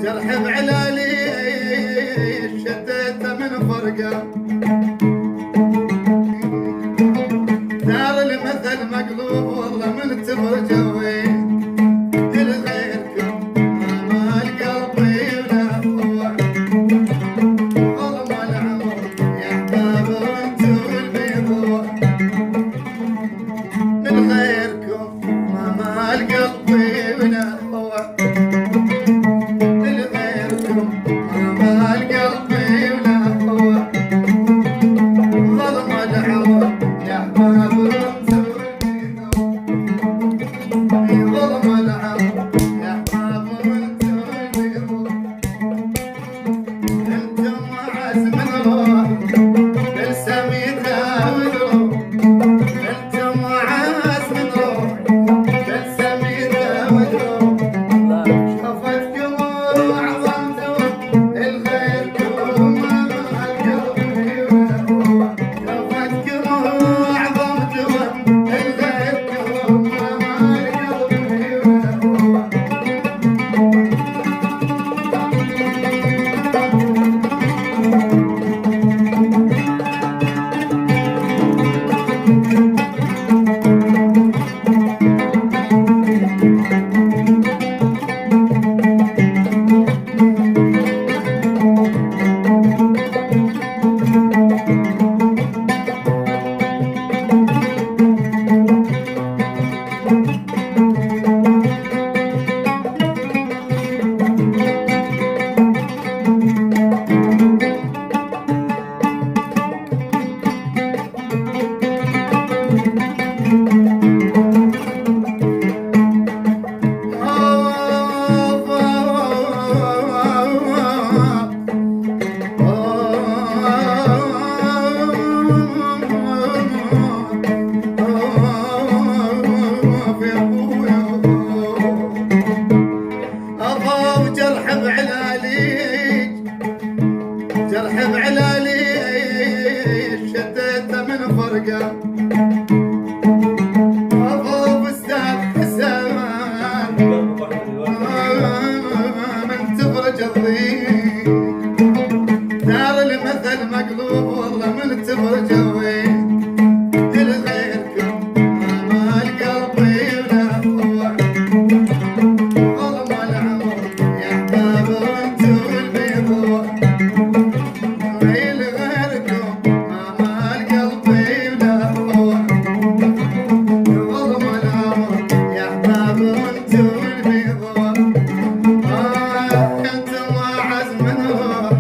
جرح بعلالي شديته من فرقه دار المثل مقلوب والله من تبرجوي لغيركم ما القلبي ولا هو ظلم العمر يا احباب وانتو البيض من غيركم ما القلبي ولا هو جرح بعلالي شديته من فرقه ابو استاذ حسن من تفرج الضيق دار المثل مقلوب والله من تفرج الضيق لغيركم ما القلبي ولا هو ظلم العمر يا احباب وانتو البيض انتم واعز من روح